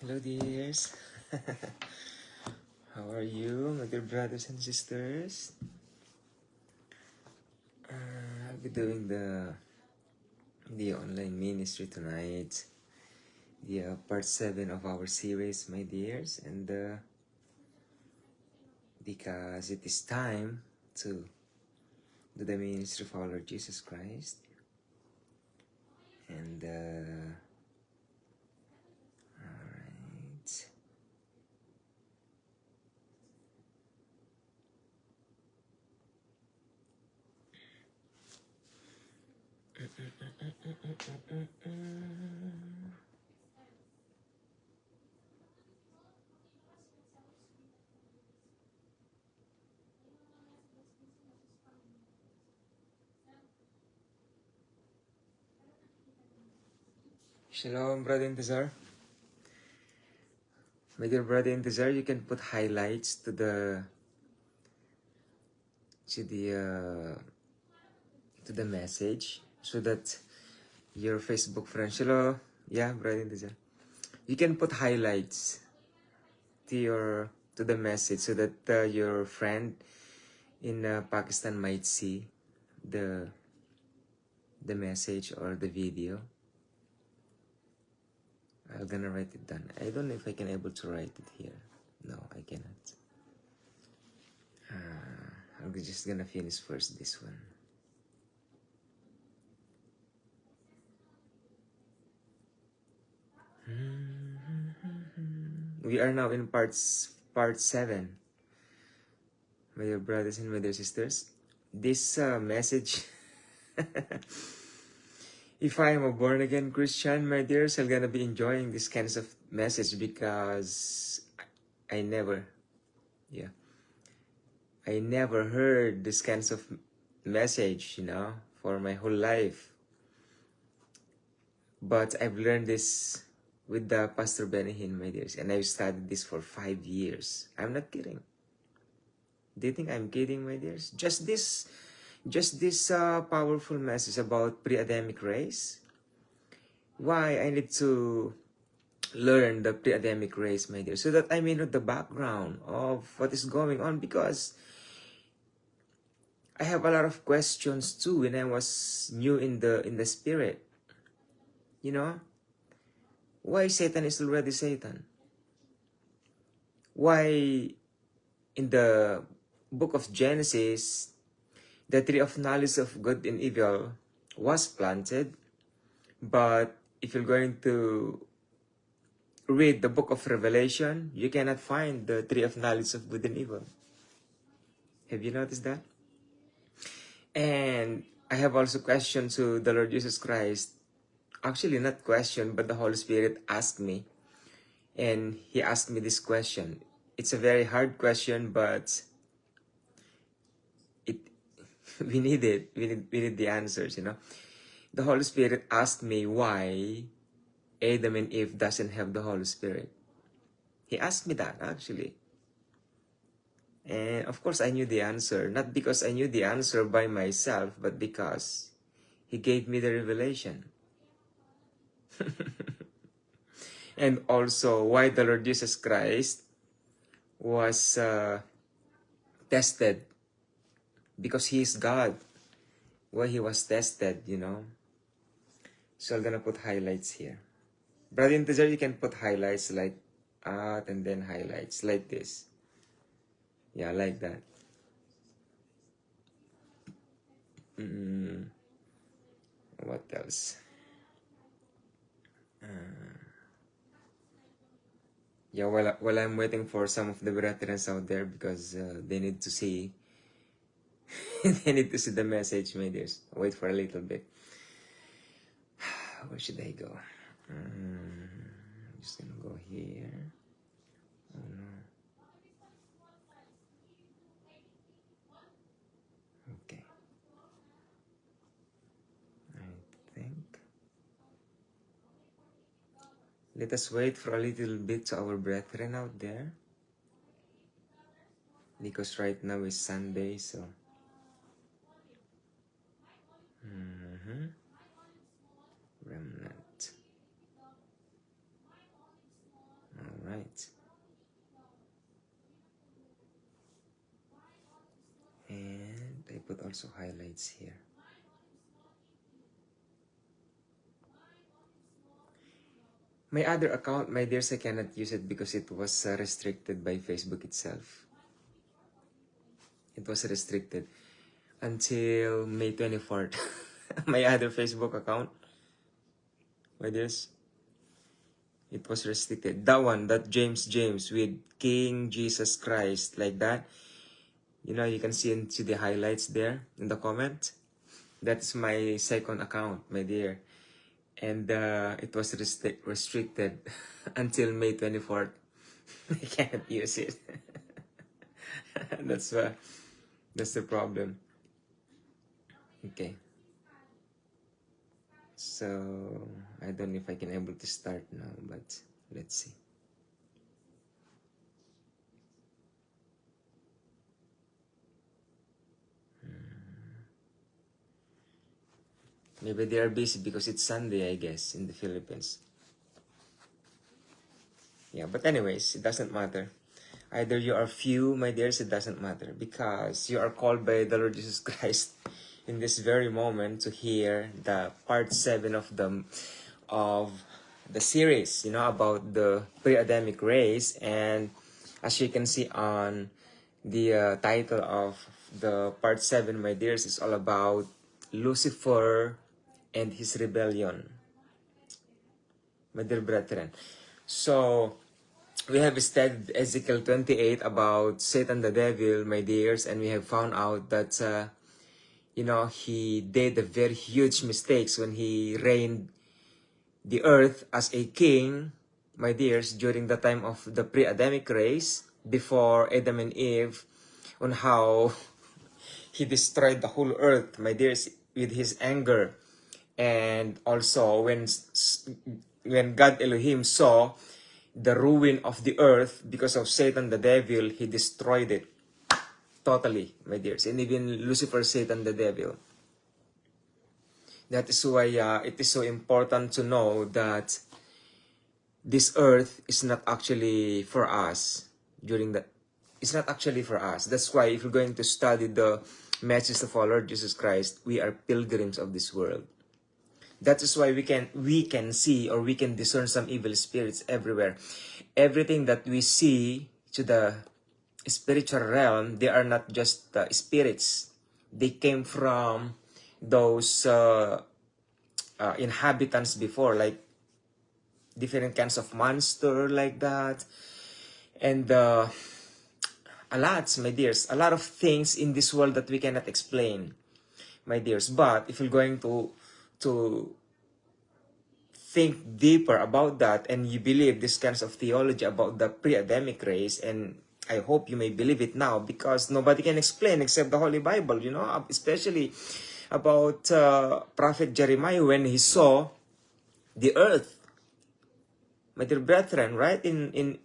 Hello, dears. How are you, my dear brothers and sisters? I'll be doing the online ministry tonight, the part 7 of our series, my dears, and because it is time to do the ministry of our Lord Jesus Christ, and all right. Shalom, brother Intezar. My dear brother Intezar, you can put highlights to the to the message so that your Facebook friends, hello, yeah, brother Intezar, you can put highlights to the message so that your friend in Pakistan might see the the message or the video. I'm gonna write it down. I don't know if I can able to write it here. No, I cannot. I'm just gonna finish first this one. We are now in part 7, my dear brothers and my dear sisters. This message, if I am a born-again Christian, my dears, I'm gonna be enjoying this kinds of message because I never heard this kinds of message, for my whole life. But I've learned this with the Pastor Benihin, my dears, and I've studied this for 5 years. I'm not kidding. Do you think I'm kidding, my dears? Just this powerful message about pre-Adamic race. Why I need to learn the pre-Adamic race, my dear, so that I may know the background of what is going on, because I have a lot of questions too when I was new in the spirit. Why Satan is already Satan? Why in the book of Genesis the tree of knowledge of good and evil was planted, but if you're going to read the book of Revelation, you cannot find the tree of knowledge of good and evil. Have you noticed that? And I have also questioned to the Lord Jesus Christ. Actually, not question, but the Holy Spirit asked me. And He asked me this question. It's a very hard question, but it we need it. We need the answers, The Holy Spirit asked me why Adam and Eve doesn't have the Holy Spirit. He asked me that, actually. And of course, I knew the answer. Not because I knew the answer by myself, but because He gave me the revelation. And also, why the Lord Jesus Christ was tested. Because He is God. Why He was tested, So I'm gonna put highlights here. Brother Integer, you can put highlights like out and then highlights like this. Yeah, like that. What else? Yeah, while I'm waiting for some of the brethren out there, because they need to see they need to see the message, my dears. Wait for a little bit. Where should I go? I'm just gonna go here. Oh no. Okay. I think. Let us wait for a little bit to our brethren out there. Because right now is Sunday, so. Remnant. also highlights here. My other account, my dears, I cannot use it because it was restricted by Facebook itself. It was restricted until May 24th. My other Facebook account, my dears, it was restricted. That one, that James with King Jesus Christ, like that. You know, you can see the highlights there in the comment. That's my second account, my dear. And it was restricted until May 24th. I can't use it. That's the problem. Okay. So I don't know if I can able to start now, but let's see. Maybe they are busy because it's Sunday, I guess, in the Philippines. Yeah, but anyways, it doesn't matter. Either you are few, my dears, it doesn't matter, because you are called by the Lord Jesus Christ in this very moment to hear the part 7 of the series, you know, about the pre-Adamic race. And as you can see on the title of the part 7, my dears, is all about Lucifer and his rebellion, my dear brethren. So we have studied Ezekiel 28 about Satan the devil, my dears, and we have found out that you know, he did a very huge mistakes when he reigned the earth as a king, my dears, during the time of the pre-Adamic race, before Adam and Eve, on how he destroyed the whole earth, my dears, with his anger. And also when God Elohim saw the ruin of the earth because of Satan the devil, he destroyed it totally, my dears. And even Lucifer, Satan the devil. That is why it is so important to know that this earth is not actually for us during that. It's not actually for us. That's why if you're going to study the message of our Lord Jesus Christ, we are pilgrims of this world. That is why we can see, or we can discern some evil spirits everywhere. Everything that we see to the spiritual realm, they are not just spirits. They came from those inhabitants before, like different kinds of monster like that. And a lot, my dears, a lot of things in this world that we cannot explain, my dears. But if you're going to think deeper about that, and you believe this kinds of theology about the pre-Adamic race, and I hope you may believe it now, because nobody can explain except the Holy Bible, you know, especially about Prophet Jeremiah when he saw the earth, my dear brethren, right? In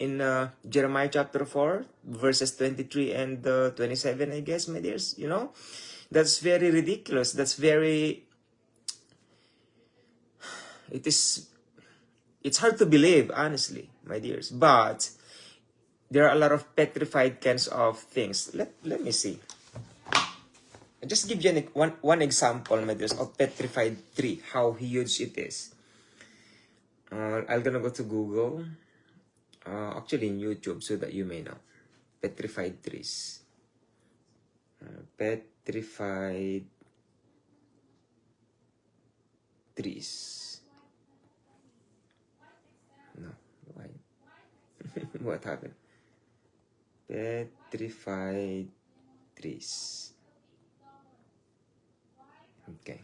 Jeremiah chapter 4, verses 23 and 27, I guess, my dears, you know, that's very ridiculous. That's very, it's hard to believe, honestly, my dears. But there are a lot of petrified kinds of things. Let me see. I'll just give you one example, my dears, of petrified tree, how huge it is. I'm gonna go to Google, actually in YouTube, so that you may know. Petrified trees. Petrified trees. No, why? What happened? Petrified trees. Okay.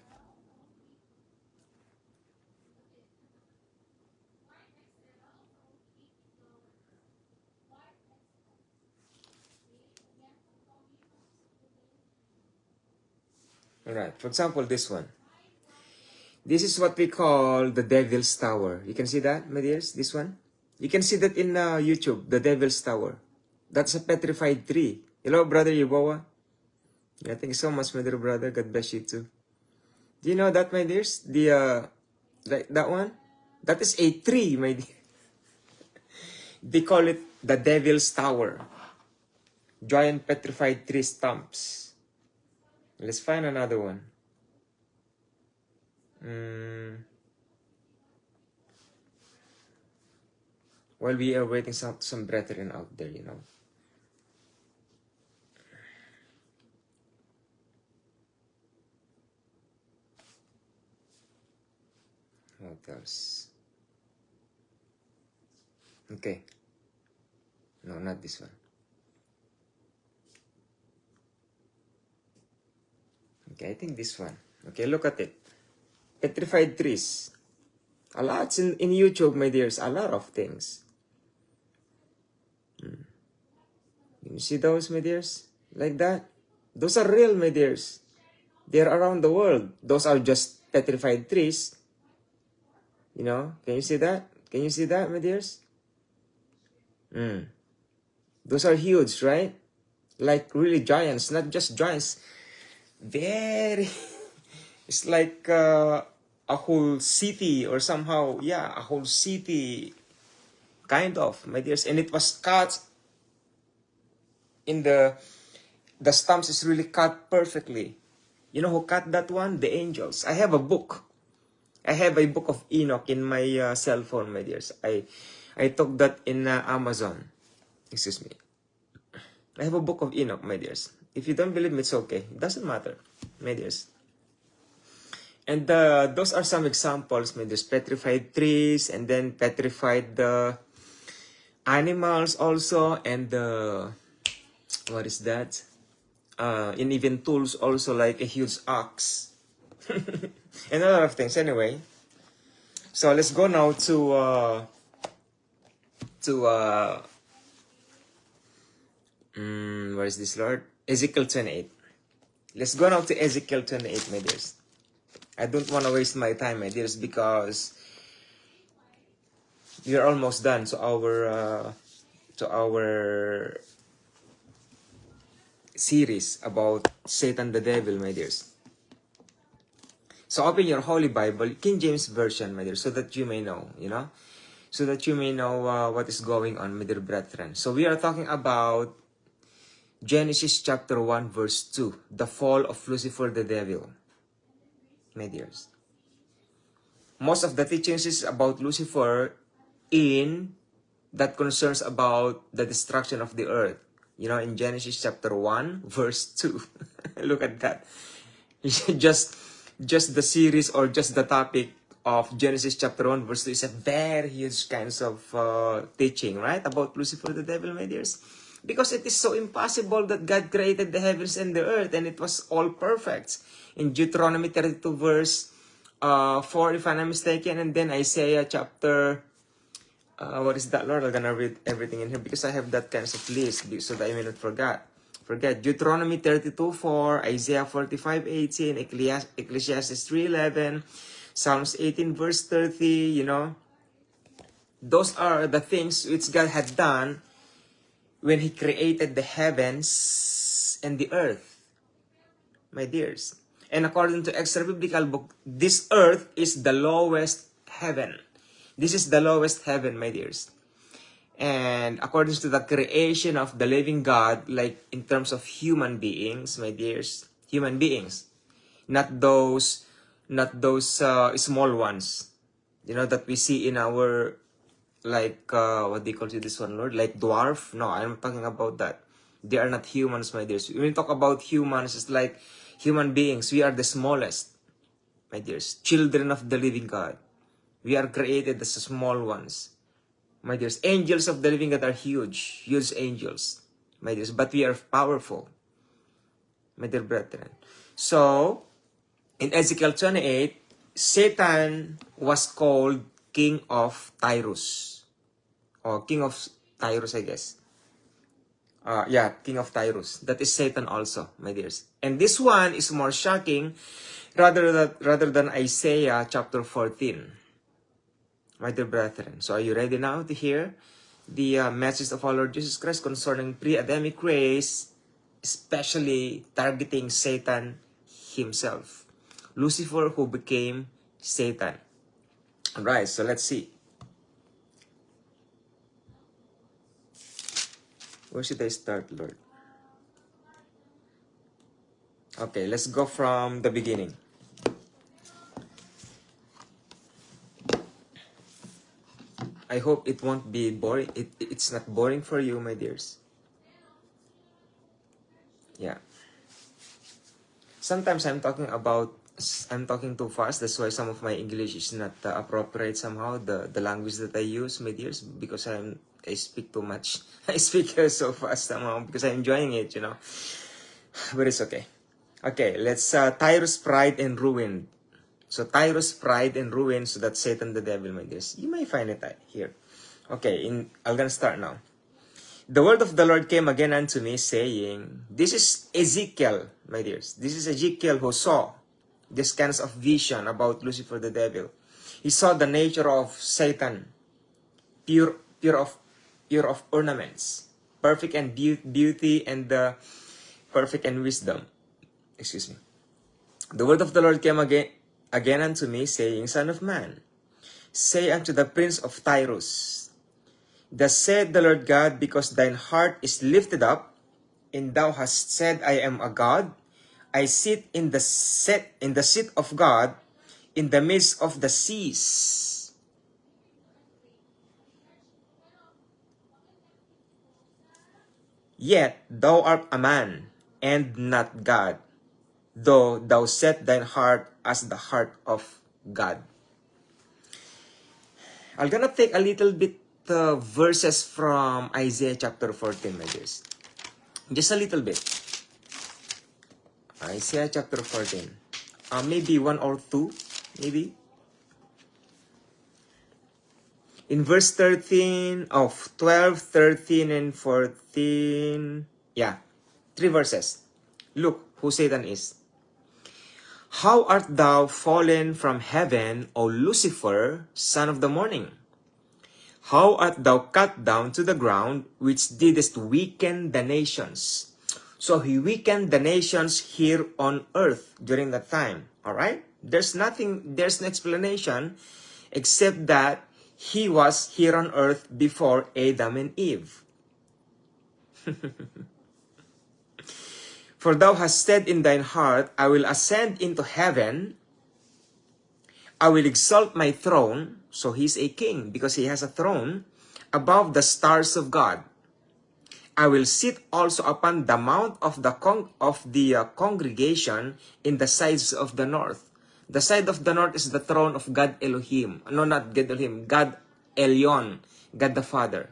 Alright, for example, this one. This is what we call the Devil's Tower. You can see that, my dears? This one? You can see that in YouTube, the Devil's Tower. That's a petrified tree. Hello, Brother Yubawa. Yeah, thank you so much, my dear brother. God bless you too. Do you know that, my dears? That one? That is a tree, my dear. They call it the Devil's Tower. Giant petrified tree stumps. Let's find another one. Mm, while we are waiting, some brethren out there, you know. What else? Okay. No, not this one. Okay, I think this one. Okay, look at it. Petrified trees. A lot in YouTube, my dears. A lot of things. You see those, my dears? Like that? Those are real, my dears. They're around the world. Those are just petrified trees. You know? Can you see that? Can you see that, my dears? Those are huge, right? Like really giants, not just giants. Very... It's like a whole city or somehow, yeah, a whole city, kind of, my dears. And it was cut in the stumps is really cut perfectly. You know who cut that one? The angels. I have a book. I have a book of Enoch in my cell phone, my dears. I took that in Amazon. Excuse me. I have a book of Enoch, my dears. If you don't believe me, it's okay. It doesn't matter, my dears. And those are some examples, my dears. Petrified trees, and then petrified animals also, and what is that? And even tools also, like a huge axe. And a lot of things. Anyway, so let's go now to where is this, Lord? Ezekiel 28. Let's go now to Ezekiel 28, my dears. I don't want to waste my time, my dears, because we are almost done to our series about Satan the devil, my dears. So open your Holy Bible, King James Version, my dear, so that you may know, you know, so that you may know what is going on, my dear brethren. So we are talking about Genesis chapter 1, verse 2, the fall of Lucifer the devil, my dears. Most of the teachings is about Lucifer in that concerns about the destruction of the earth. You know, in Genesis chapter 1, verse 2. Look at that. just the series or just the topic of Genesis chapter 1, verse 2 is a very huge kinds of teaching, right? About Lucifer the devil, my dears. Because it is so impossible that God created the heavens and the earth and it was all perfect. In Deuteronomy 32, verse 4, if I'm not mistaken, and then Isaiah chapter... what is that, Lord? I'm gonna read everything in here because I have that kinds of list so that I may not forget. Deuteronomy 32:4, Isaiah 45:18, Ecclesiastes 3:11, Psalms 18 verse 30, you know. Those are the things which God had done when He created the heavens and the earth, my dears. And according to extra biblical book, this earth is the lowest heaven. This is the lowest heaven, my dears. And according to the creation of the living God, like in terms of human beings, my dears, human beings, not those small ones, you know, that we see in our, like, what do you call this one, Lord? Like dwarf? No, I'm talking about that. They are not humans, my dears. When we talk about humans, it's like human beings. We are the smallest, my dears. Children of the living God. We are created as small ones. My dears, angels of the living God are huge, huge angels, my dears, but we are powerful, my dear brethren. So, in Ezekiel 28, Satan was called King of Tyrus, or King of Tyrus, I guess. Yeah, King of Tyrus. That is Satan also, my dears. And this one is more shocking rather than Isaiah chapter 14. My dear brethren, so are you ready now to hear the message of our Lord Jesus Christ concerning pre-Adamic race, especially targeting Satan himself, Lucifer, who became Satan? Alright, so let's see. Where should I start, Lord? Okay, let's go from the beginning. I hope it won't be boring. It's not boring for you, my dears. Yeah. Sometimes I'm talking too fast. That's why some of my English is not appropriate somehow. The language that I use, my dears, because I speak too much. I speak so fast somehow because I'm enjoying it, you know. But it's okay. Okay, let's Tyrus pride and ruin. So Tyrus pride and ruin, so that's Satan the devil, my dears. You may find it here. Okay, I'm gonna start now. The word of the Lord came again unto me, saying, this is Ezekiel, my dears. This is Ezekiel who saw this kinds of vision about Lucifer the devil. He saw the nature of Satan, pure of ornaments, perfect and beauty, and perfect and wisdom. Excuse me. The word of the Lord came again unto me, saying, Son of man, say unto the prince of Tyrus, thus said the Lord God, because thine heart is lifted up, and thou hast said, I am a God. I sit in the seat of God in the midst of the seas. Yet thou art a man, and not God, though thou set thine heart as the heart of God. I'm gonna take a little bit verses from Isaiah chapter 14, my dears. Just a little bit. Isaiah chapter 14. Maybe one or two, maybe. In verse 13 of 12, 13, and 14. Yeah, 3 verses. Look who Satan is. How art thou fallen from heaven, O Lucifer, son of the morning? How art thou cut down to the ground, which didst weaken the nations? So he weakened the nations here on earth during that time. Alright? There's no explanation except that he was here on earth before Adam and Eve. For thou hast said in thine heart, I will ascend into heaven, I will exalt my throne. So he's a king because he has a throne above the stars of God. I will sit also upon the mount of the congregation in the sides of the north. The side of the north is the throne of God Elohim. No, not God Elohim. God Elyon. God the Father.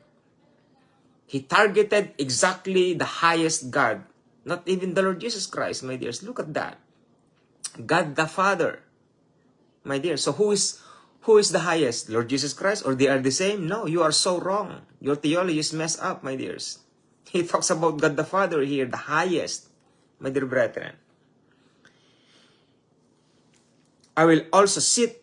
He targeted exactly the highest God. Not even the Lord Jesus Christ, my dears. Look at that. God the Father. My dear, so who is the highest? Lord Jesus Christ? Or they are the same? No, you are so wrong. Your theology is messed up, my dears. He talks about God the Father here, the highest, my dear brethren. I will sit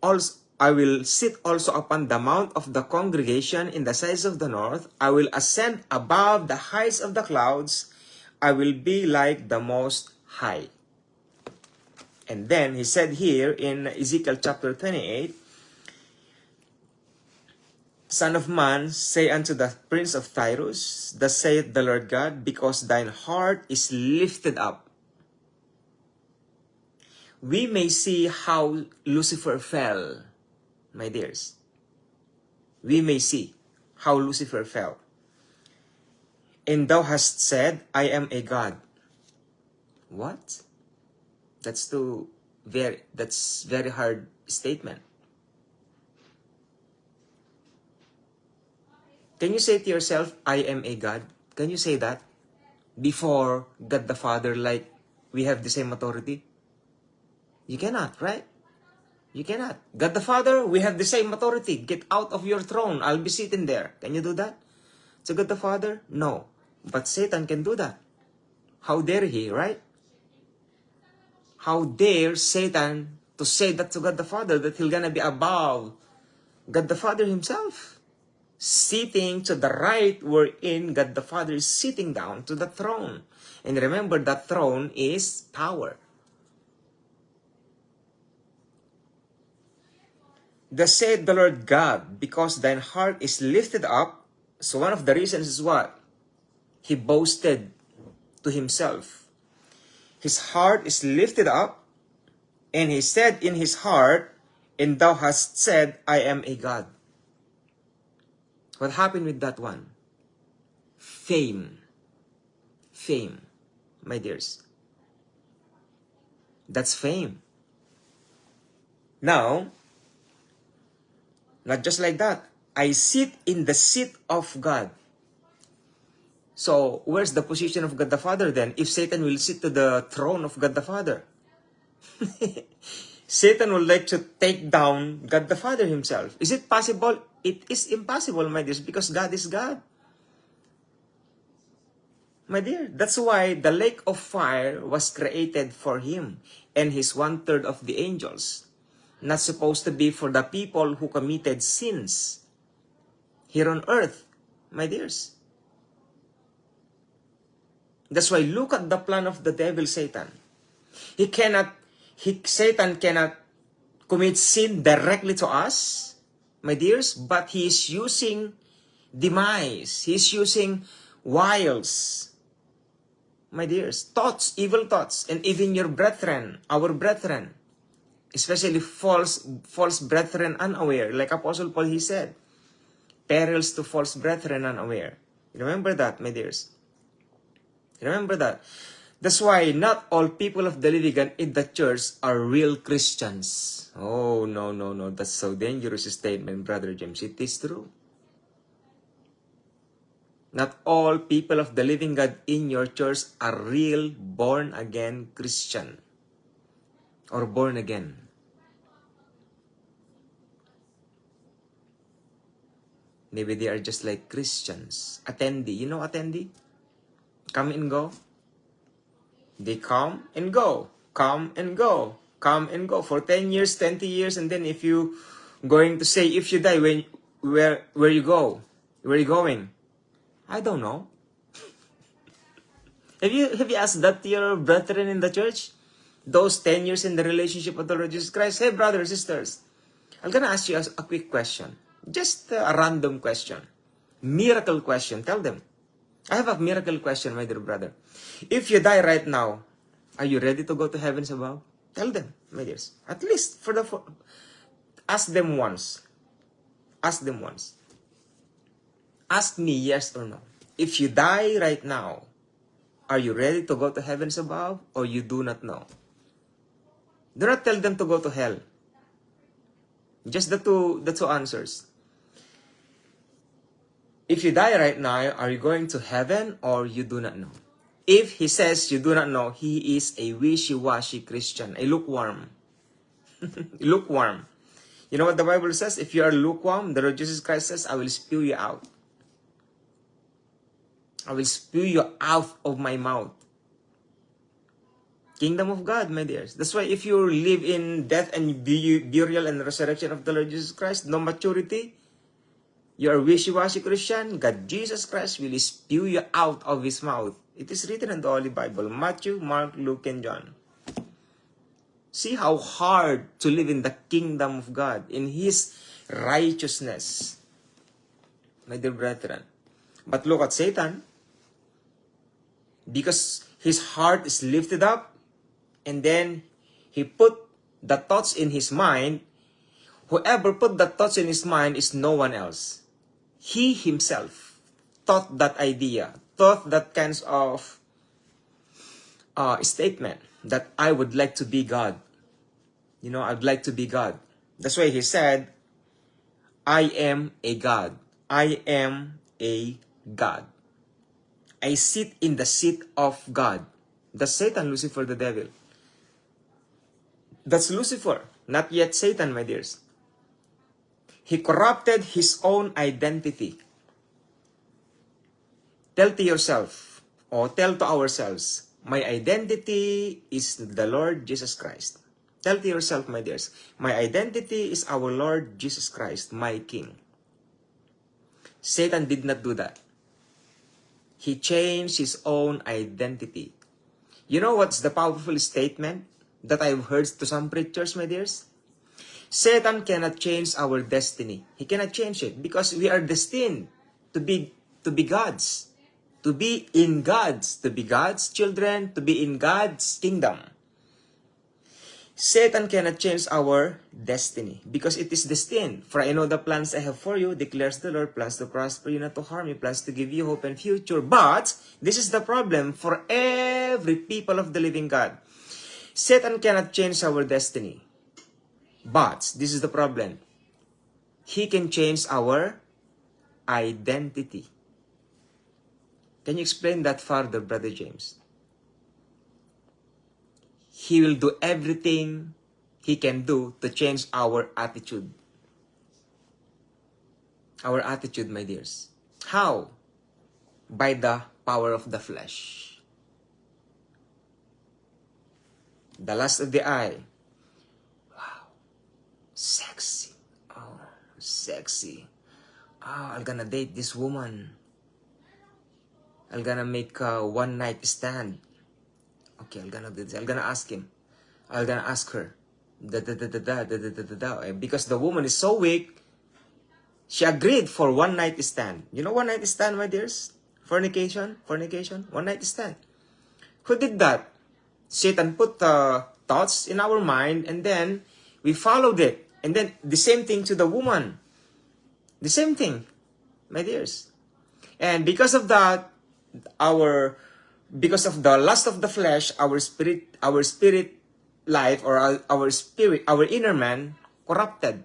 also upon the mount of the congregation in the sides of the north. I will ascend above the heights of the clouds. I will be like the Most High. And then he said here in Ezekiel chapter 28, Son of man, say unto the prince of Tyrus, thus saith the Lord God, because thine heart is lifted up. We may see how Lucifer fell, my dears. We may see how Lucifer fell. And thou hast said, I am a God. What? That's very hard statement. Can you say to yourself, I am a God? Can you say that before God the Father, like we have the same authority? You cannot, right? You cannot. God the Father, we have the same authority. Get out of your throne. I'll be sitting there. Can you do that? So God the Father? No. But Satan can do that. How dare he, right? How dare Satan to say that to God the Father, that he's gonna be above God the Father himself, sitting to the right wherein God the Father is sitting down to the throne. And remember, that throne is power. Thus said the Lord God, because thine heart is lifted up. So one of the reasons is what? He boasted to himself. his heart is lifted up, and he said in his heart, and thou hast said, I am a God. What happened with that one? Fame. Fame, my dears. That's fame. Now, not just like that. I sit in the seat of God. So, where's the position of God the Father then? If Satan will sit to the throne of God the Father. Satan would like to take down God the Father himself. Is it possible? It is impossible, my dears, because God is God. My dear, that's why the lake of fire was created for him and his 1/3 of the angels. Not supposed to be for the people who committed sins here on earth, my dears. That's why look at the plan of the devil, Satan. Satan cannot commit sin directly to us, my dears, but he is using demise. He is using wiles, my dears, thoughts, evil thoughts, and even your brethren, our brethren, especially false brethren unaware, like Apostle Paul, he said, perils to false brethren unaware. Remember that, my dears. Remember that. That's why not all people of the living God in the church are real Christians. Oh, no, no, no. That's so dangerous a statement, Brother James. It is true. Not all people of the living God in your church are real born-again Christian or born again. Maybe they are just like Christians. Attendee. You know attendee? Come and go. They come and go. Come and go. Come and go for 10 years, 20 years, and then if you going to say, if you die, where you go? Where you going? I don't know. Have you asked that to your brethren in the church? Those 10 years in the relationship with the Lord Jesus Christ? Hey, brothers, sisters, I'm gonna ask you a quick question. Just a random question. Miracle question. Tell them. I have a miracle question, my dear brother. If you die right now, are you ready to go to heavens above? Tell them, my dears. At least ask them once. Ask them once. Ask me yes or no. If you die right now, are you ready to go to heavens above or you do not know? Do not tell them to go to hell. Just the two answers. If you die right now, are you going to heaven or you do not know? If he says you do not know, he is a wishy-washy Christian, a lukewarm. Lukewarm. You know what the Bible says? If you are lukewarm, the Lord Jesus Christ says, I will spew you out. I will spew you out of my mouth. Kingdom of God, my dears. That's why if you live in death and burial and resurrection of the Lord Jesus Christ, no maturity, you are wishy-washy Christian, God Jesus Christ will spew you out of his mouth. It is written in the Holy Bible, Matthew, Mark, Luke, and John. See how hard to live in the kingdom of God, in his righteousness, my dear brethren. But look at Satan. Because his heart is lifted up, and then he put the thoughts in his mind. Whoever put the thoughts in his mind is no one else. He himself thought that idea, thought that kinds of statement that I would like to be God. You know, I'd like to be God. That's why he said, I am a God. I am a God. I sit in the seat of God. That's Satan, Lucifer, the devil. That's Lucifer, not yet Satan, my dears. He corrupted his own identity. Tell to yourself, or tell to ourselves, my identity is the Lord Jesus Christ. Tell to yourself, my dears, my identity is our Lord Jesus Christ, my King. Satan did not do that. He changed his own identity. You know what's the powerful statement that I've heard to some preachers, my dears? Satan cannot change our destiny. He cannot change it because we are destined to be gods, to be in God's, to be God's children, to be in God's kingdom. Satan cannot change our destiny because it is destined. For I know the plans I have for you, declares the Lord, plans to prosper you, not to harm you, plans to give you hope and future. But this is the problem for every people of the living God. Satan cannot change our destiny. But this is the problem. He can change our identity. Can you explain that further, Brother James? He will do everything he can do to change our attitude. Our attitude, my dears. How? By the power of the flesh. The lust of the eye. Wow. Sexy. Oh, sexy. Oh, I'm gonna date this woman. I'm gonna make a one-night stand. Okay, I'm gonna do this. I'm gonna ask him. I'm gonna ask her. Because the woman is so weak, she agreed for one-night stand. You know one-night stand, my dears? Fornication, one-night stand. Who did that? Satan put thoughts in our mind, and then we followed it. And then the same thing to the woman. The same thing, my dears. And because of that, because of the lust of the flesh, our spirit life, or our spirit, our inner man, corrupted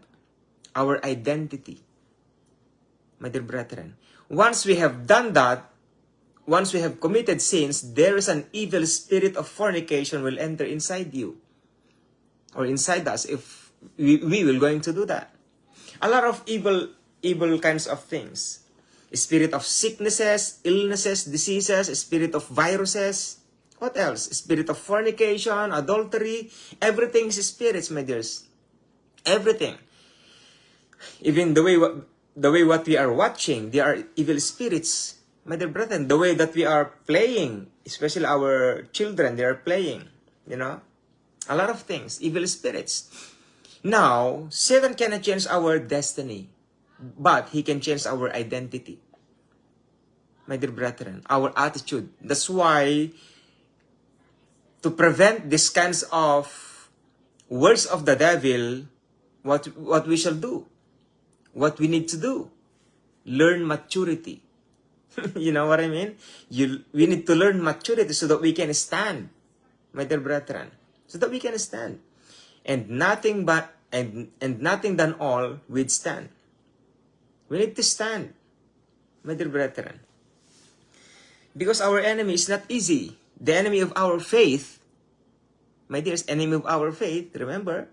our identity. My dear brethren, once we have done that, once we have committed sins, there is an evil spirit of fornication will enter inside you, or inside us, if we will going to do that. A lot of evil kinds of things. A spirit of sicknesses, illnesses, diseases, a spirit of viruses. What else? A spirit of fornication, adultery. Everything is spirits, my dears. Everything. Even the way what we are watching, they are evil spirits. My dear brethren, the way that we are playing, especially our children, they are playing, you know. A lot of things, evil spirits. Now, Satan cannot change our destiny, but he can change our identity. My dear brethren, our attitude. That's why, to prevent these kinds of words of the devil, what we shall do, what we need to do, learn maturity. You know what I mean? We need to learn maturity so that we can stand, my dear brethren, so that we can stand, and nothing done all withstand. We need to stand, my dear brethren, because our enemy is not easy. The enemy of our faith, my dears, enemy of our faith, remember,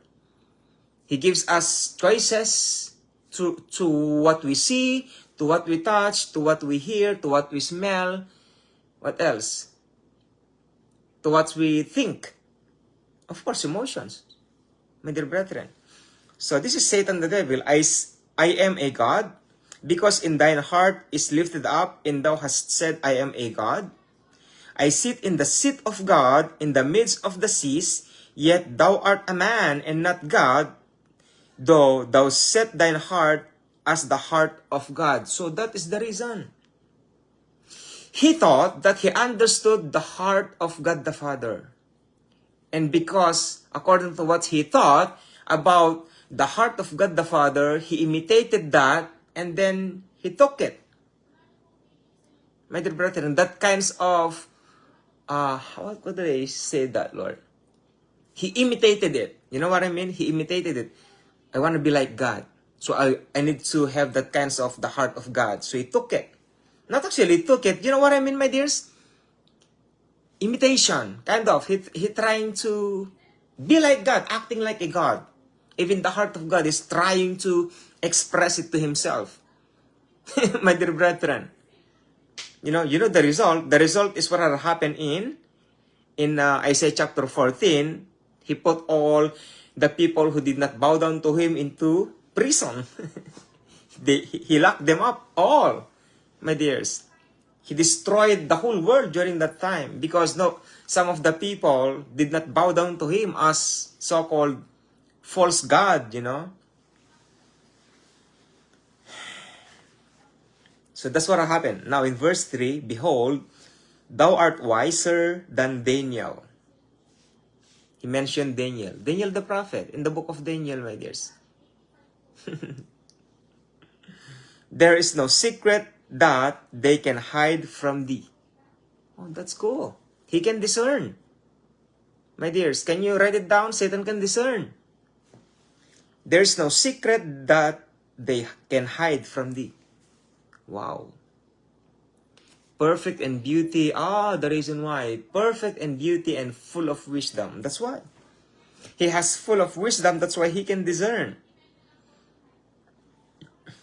he gives us choices to what we see, to what we touch, to what we hear, to what we smell. What else? To what we think. Of course, emotions, my dear brethren. So this is Satan the devil. I am a God, because in thine heart is lifted up, and thou hast said, I am a God. I sit in the seat of God in the midst of the seas, yet thou art a man and not God, though thou set thine heart as the heart of God. So that is the reason. He thought that he understood the heart of God the Father. And because, according to what he thought about the heart of God the Father, he imitated that, and then he took it. My dear brethren, that kinds of, how could I say that, Lord? He imitated it. You know what I mean? He imitated it. I want to be like God. So I need to have that kinds of the heart of God. So he took it. Not actually took it. You know what I mean, my dears? Imitation. Kind of. He trying to be like God, acting like a God. Even the heart of God is trying to express it to himself. My dear brethren. You know the result. The result is what happened in Isaiah chapter 14. He put all the people who did not bow down to him into prison. He locked them up all, my dears. He destroyed the whole world during that time because some of the people did not bow down to him as so-called false god, you know. So that's what happened. Now in verse 3, behold, thou art wiser than Daniel. He mentioned Daniel. Daniel the prophet in the book of Daniel, my dears. There is no secret that they can hide from thee. Oh, that's cool. He can discern. My dears, can you write it down? Satan can discern. There is no secret that they can hide from thee. Wow. Perfect and beauty. The reason why. Perfect and beauty and full of wisdom. That's why. He has full of wisdom. That's why he can discern.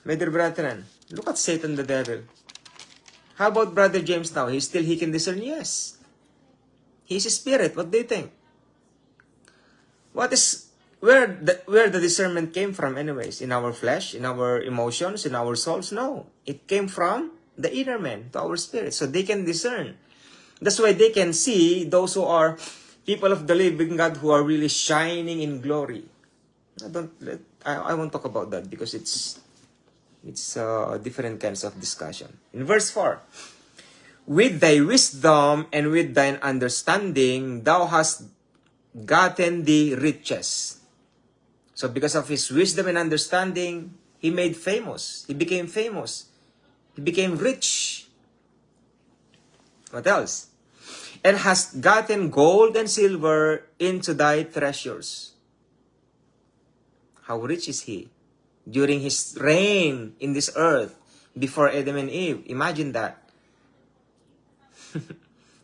My dear brethren, look at Satan the devil. How about Brother James now? He can discern? Yes. He's a spirit. What do you think? Where the discernment came from anyways? In our flesh, in our emotions, in our souls? No. It came from the inner man to our spirit. So they can discern. That's why they can see those who are people of the living God who are really shining in glory. I won't talk about that because it's different kinds of discussion. In verse 4, with thy wisdom and with thine understanding, thou hast gotten the riches. So because of his wisdom and understanding, he made famous. He became famous. He became rich. What else? And hast gotten gold and silver into thy treasures. How rich is he? During his reign in this earth, before Adam and Eve. Imagine that.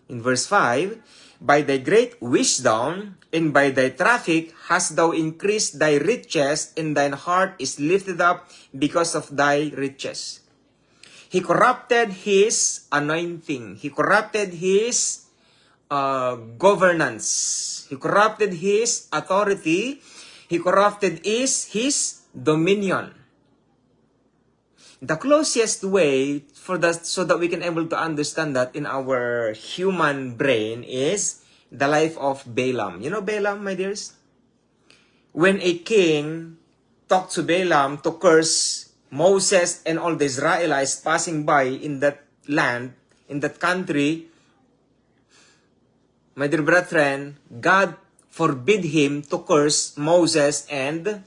In verse 5, by thy great wisdom and by thy traffic hast thou increased thy riches, and thine heart is lifted up because of thy riches. He corrupted his anointing. He corrupted his governance. He corrupted his authority. He corrupted his dominion. The closest way so that we can able to understand that in our human brain is the life of Balaam. You know Balaam, my dears? When a king talked to Balaam to curse Moses and all the Israelites passing by in that land, in that country, my dear brethren, God forbid him to curse Moses and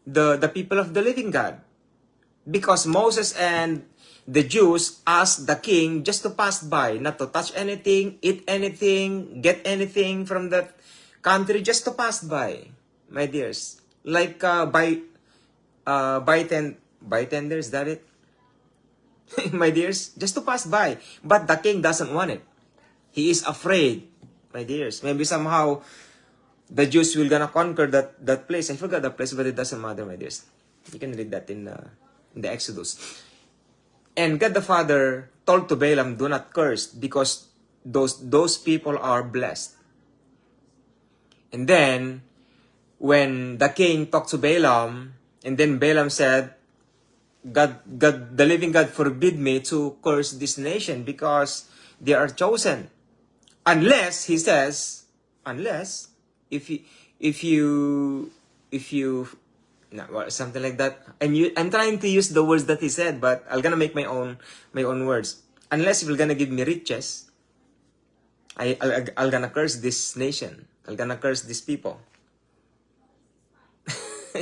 the people of the living God. Because Moses and the Jews asked the king just to pass by, not to touch anything, eat anything, get anything from that country, just to pass by, my dears. Like bytender, is that it? My dears, just to pass by. But the king doesn't want it. He is afraid, my dears. Maybe somehow the Jews will gonna conquer that place. I forgot the place, but it doesn't matter, my dears. You can read that in the Exodus. And God the Father told to Balaam, do not curse, because those people are blessed. And then, when the king talked to Balaam, and then Balaam said, God, the living God forbid me to curse this nation because they are chosen. Unless, he says, unless, if you no, something like that. I'm trying to use the words that he said, but I'm gonna make my own words. Unless you're gonna give me riches, I'll gonna curse this nation. I'm gonna curse these people.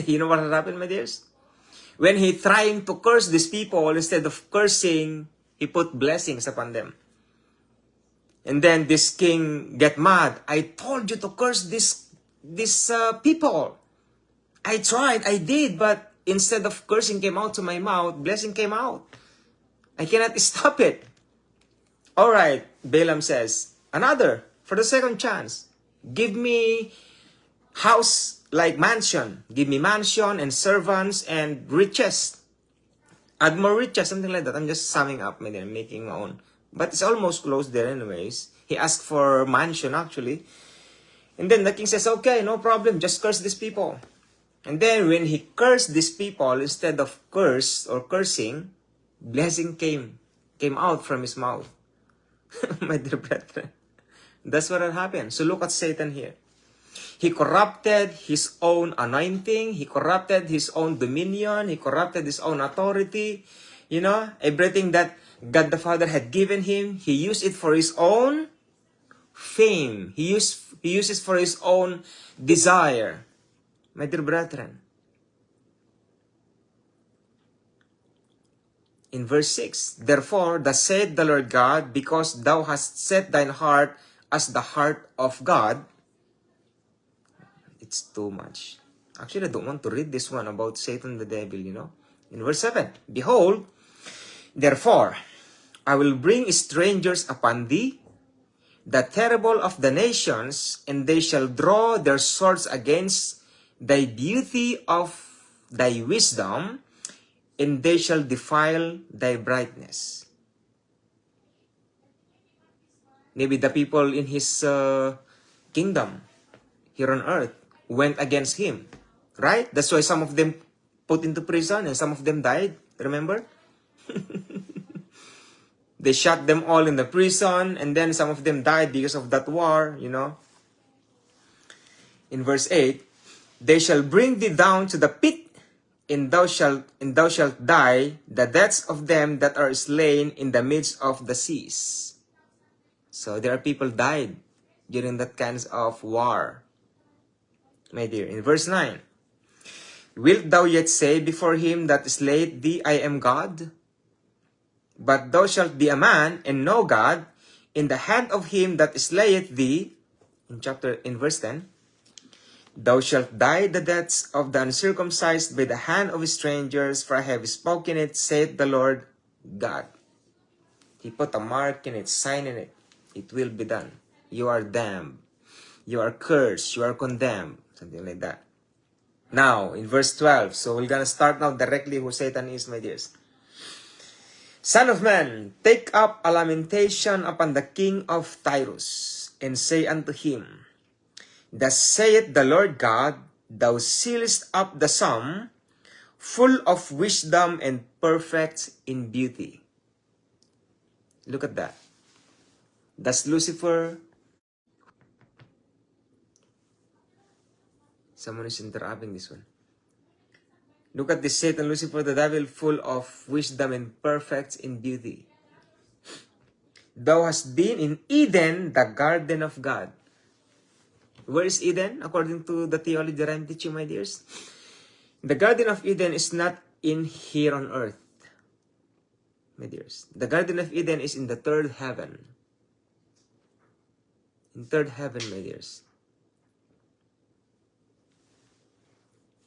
You know what happened, my dears? When he trying to curse these people, instead of cursing, he put blessings upon them. And then this king get mad. I told you to curse these people. I tried, I did, but instead of cursing came out to my mouth, blessing came out. I cannot stop it. All right, Balaam says, another, for the second chance. Give me house like mansion. Give me mansion and servants and riches. Add more riches, something like that. I'm just summing up, I'm making my own. But it's almost close there anyways. He asked for mansion actually. And then the king says, okay, no problem, just curse these people. And then when he cursed these people, instead of curse or cursing, blessing came out from his mouth. My dear brethren, that's what had happened. So look at Satan here. He corrupted his own anointing. He corrupted his own dominion. He corrupted his own authority. You know, everything that God the Father had given him, he used it for his own fame. He uses for his own desire. My dear brethren, in verse 6, therefore, thus said the Lord God, because thou hast set thine heart as the heart of God. It's too much. Actually, I don't want to read this one about Satan the devil, you know. In verse 7, behold, therefore, I will bring strangers upon thee, the terrible of the nations, and they shall draw their swords against thy beauty of thy wisdom, and they shall defile thy brightness. Maybe the people in his kingdom here on earth went against him, right? That's why some of them put into prison and some of them died, remember? They shot them all in the prison, and then some of them died because of that war, you know. In verse 8, they shall bring thee down to the pit, and thou shalt die, the deaths of them that are slain in the midst of the seas. So there are people died during that kinds of war. My dear, in verse 9, wilt thou yet say before him that slayed thee, I am God? But thou shalt be a man, and no God, in the hand of him that slayeth thee. In verse 10, thou shalt die the deaths of the uncircumcised by the hand of strangers, for I have spoken it, saith the Lord God. He put a mark in it, sign in it. It will be done. You are damned. You are cursed. You are condemned. Something like that. Now, in verse 12, so we're going to start now directly who Satan is, my dears. Son of man, take up a lamentation upon the king of Tyrus, and say unto him, thus saith the Lord God, thou sealest up the sum, full of wisdom and perfect in beauty. Look at that. Thus Lucifer, someone is interrupting this one. Look at this Satan, Lucifer, the devil, full of wisdom and perfect in beauty. Thou hast been in Eden, the garden of God. Where is Eden, according to the theology that I'm teaching, my dears? The Garden of Eden is not in here on earth, my dears. The Garden of Eden is in the third heaven. In third heaven, my dears.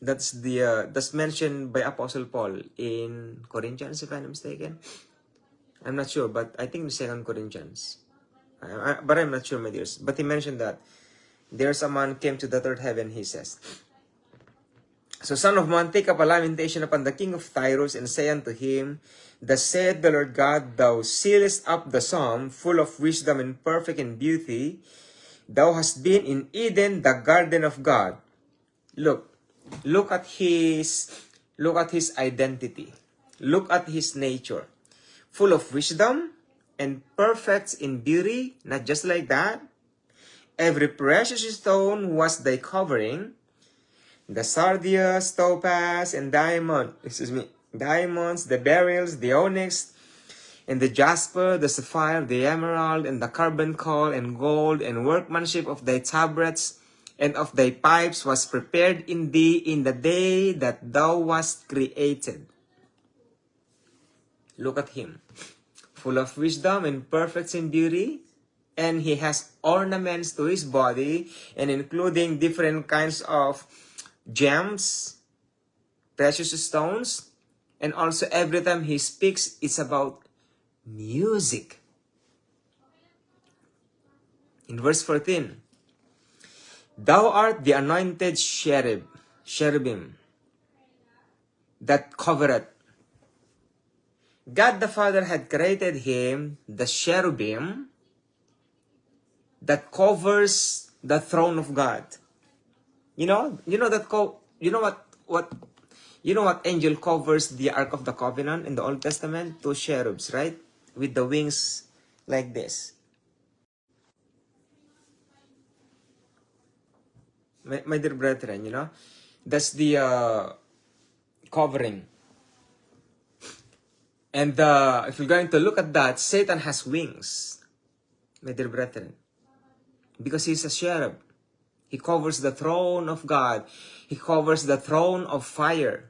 That's mentioned by Apostle Paul in Corinthians, if I'm not mistaken. I'm not sure, but I think the 2 Corinthians. But I'm not sure, my dears. But he mentioned that there's a man came to the third heaven, he says. So, son of man, take up a lamentation upon the king of Tyrus, and say unto him, thus saith the Lord God, thou sealest up the sum, full of wisdom and perfect in beauty. Thou hast been in Eden, the garden of God. Look at his identity. Look at his nature. Full of wisdom and perfect in beauty, not just like that. Every precious stone was thy covering. The sardius, topaz, and diamonds, the beryls, the onyx, and the jasper, the sapphire, the emerald, and the carbuncle, and gold, and workmanship of thy tabrets, and of thy pipes was prepared in thee in the day that thou wast created. Look at him, full of wisdom and perfect in beauty, and he has ornaments to his body, and including different kinds of gems, precious stones, and also every time he speaks, it's about music. In verse 14, thou art the anointed cherubim that covereth. God the Father had created him, the cherubim that covers the throne of God. You know what angel covers the Ark of the Covenant in the Old Testament? Two cherubs, right? With the wings like this. My dear brethren, you know, that's the covering. And if you're going to look at that, Satan has wings, my dear brethren, because he's a cherub. He covers the throne of God. He covers the throne of fire.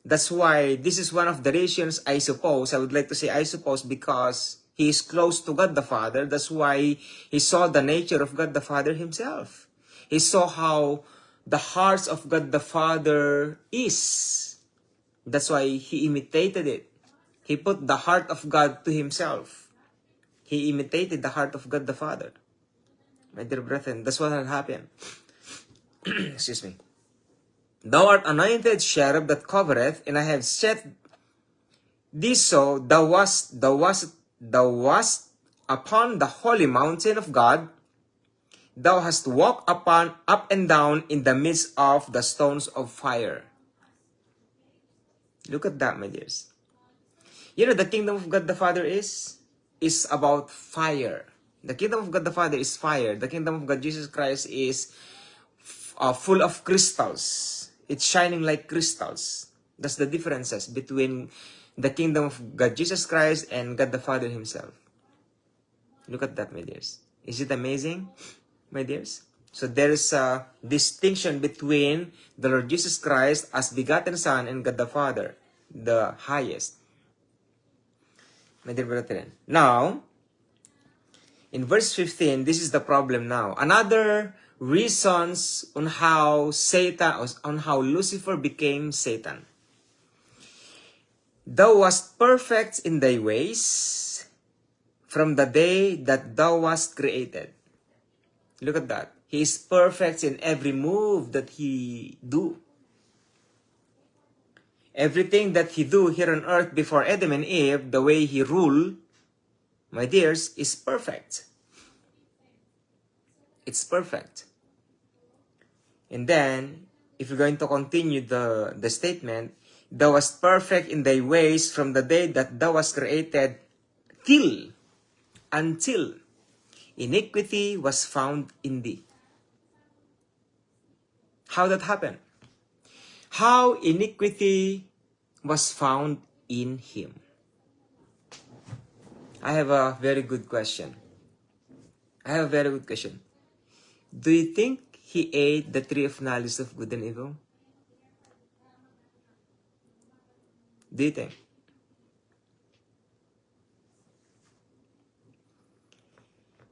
That's why this is one of the reasons, I suppose, I would like to say I suppose, because he is close to God the Father. That's why he saw the nature of God the Father himself. He saw how the hearts of God the Father is. That's why he imitated it. He put the heart of God to himself. He imitated the heart of God the Father. My dear brethren, that's what had happened. Excuse me. Thou art anointed cherub that covereth, and I have set thee so, thou wast upon the holy mountain of God. Thou hast walked up and down in the midst of the stones of fire. Look at that, my dears. You know, the kingdom of God the Father is about fire. The kingdom of God the Father is fire. The kingdom of God Jesus Christ is full of crystals. It's shining like crystals. That's the differences between the kingdom of God Jesus Christ and God the Father himself. Look at that, my dears. Is it amazing, my dears? So there is a distinction between the Lord Jesus Christ as begotten Son and God the Father, the highest. My dear brethren. Now, in verse 15, this is the problem now. Another reasons on how Lucifer became Satan. Thou wast perfect in thy ways from the day that thou wast created. Look at that. He is perfect in every move that he do. Everything that he do here on earth before Adam and Eve, the way he rule, my dears, is perfect. It's perfect. And then, if you're going to continue the statement, thou wast perfect in thy ways from the day that thou wast created until iniquity was found in thee. How that happened? How iniquity was found in him? I have a very good question. Do you think he ate the tree of knowledge of good and evil? Do you think?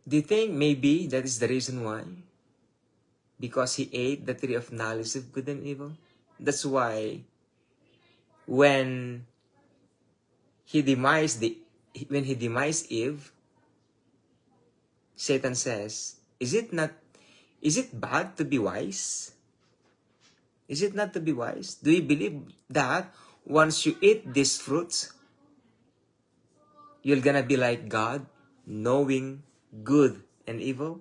Do you think maybe that is the reason why? Because he ate the tree of knowledge of good and evil? That's why when he demised Eve, Satan says, is it bad to be wise? Is it not to be wise? Do you believe that once you eat these fruits, you're gonna be like God, knowing good and evil?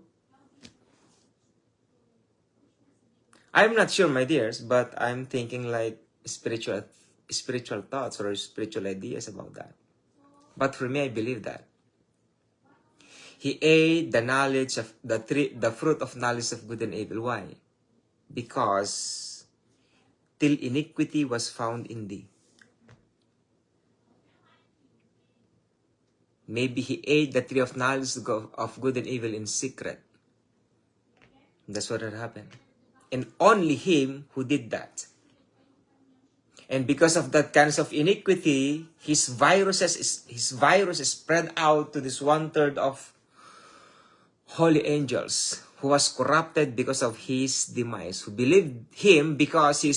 I'm not sure, my dears, but I'm thinking like spiritual thoughts or spiritual ideas about that. But for me, I believe that he ate the knowledge of the fruit of knowledge of good and evil. Why? Because till iniquity was found in thee. Maybe he ate the tree of knowledge of good and evil in secret. That's what had happened. And only him who did that. And because of that kind of iniquity, his virus is spread out to this 1/3 of holy angels who was corrupted because of his demise, who believed him because he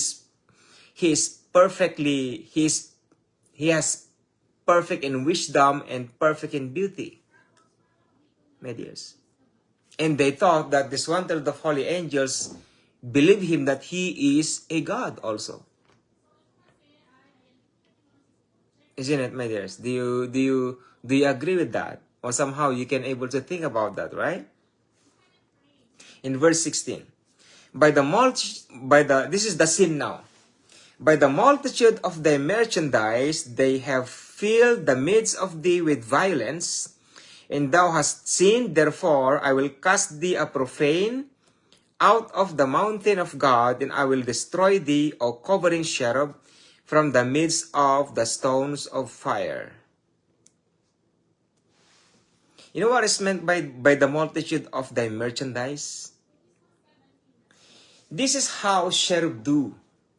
has perfect in wisdom and perfect in beauty, my dears. And they thought that this 1/3 of holy angels believe him that he is a God also. Isn't it, my dears? Do you agree with that? Or somehow you can able to think about that, right? In verse 16, this is the sin now. By the multitude of thy merchandise, they have filled the midst of thee with violence, and thou hast sinned, therefore I will cast thee a profane out of the mountain of God, and I will destroy thee, O covering cherub, from the midst of the stones of fire. You know what is meant by the multitude of thy merchandise? This is how cherub do,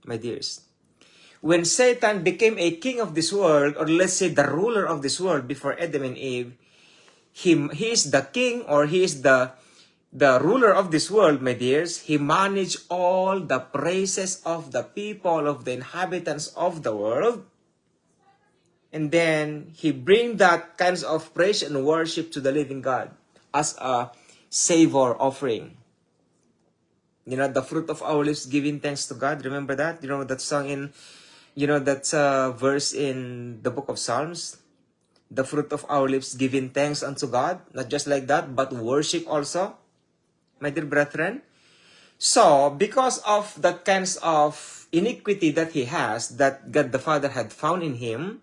my dears. When Satan became a king of this world, or let's say the ruler of this world before Adam and Eve, he is the king, or he is the ruler of this world, my dears. He managed all the praises of the people, of the inhabitants of the world. And then he bring that kinds of praise and worship to the living God as a savor offering. You know, the fruit of our lips giving thanks to God. Remember that? You know that song in, you know, that verse in the book of Psalms? The fruit of our lips giving thanks unto God. Not just like that, but worship also. My dear brethren. So, because of that kinds of iniquity that he has, that God the Father had found in him,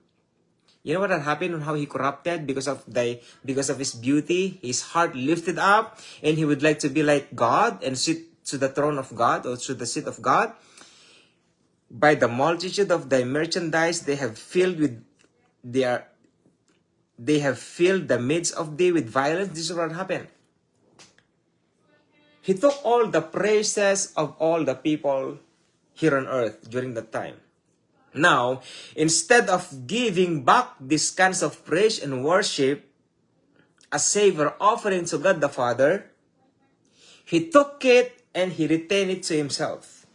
you know what had happened and how he corrupted because of his beauty, his heart lifted up, and he would like to be like God and sit to the throne of God or to the seat of God. By the multitude of thy merchandise, they have filled the midst of thee with violence. This is what happened. He took all the praises of all the people here on earth during that time. Now, instead of giving back these kinds of praise and worship, a savor offering to God the Father, he took it and he retained it to himself.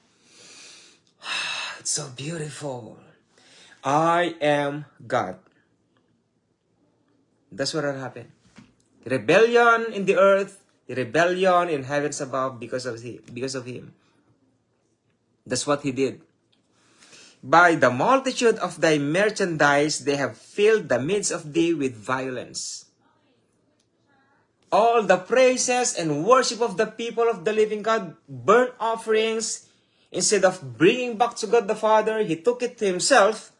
It's so beautiful. I am God. That's what had happened. Rebellion in the earth, rebellion in heavens above because of him. That's what he did. By the multitude of thy merchandise, they have filled the midst of thee with violence. All the praises and worship of the people of the living God, burnt offerings, instead of bringing back to God the Father, he took it to himself.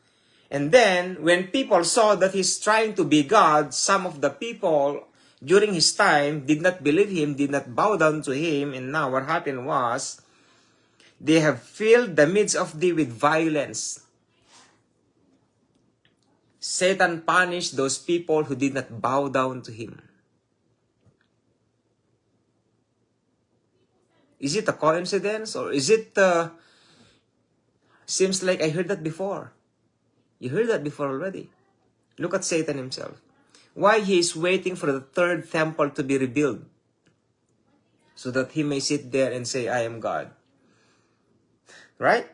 And then, when people saw that he's trying to be God, some of the people during his time did not believe him, did not bow down to him, and now what happened was, they have filled the midst of thee with violence. Satan punished those people who did not bow down to him. Is it a coincidence, or is it, seems like I heard that before. You heard that before already. Look at Satan himself. Why he is waiting for the third temple to be rebuilt, so that he may sit there and say, I am God. Right?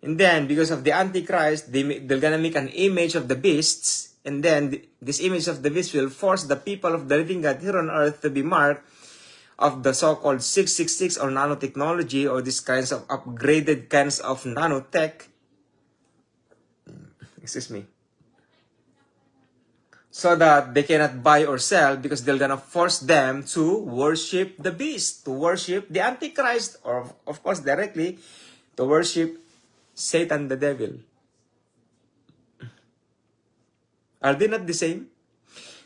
And then, because of the Antichrist, they're gonna make an image of the beasts, and then this image of the beast will force the people of the living God here on earth to be marked of the so-called 666 or nanotechnology, or these kinds of upgraded kinds of nanotech. Excuse me. So that they cannot buy or sell, because they're gonna force them to worship the beast, to worship the Antichrist, or of course directly to worship Satan the devil. Are they not the same?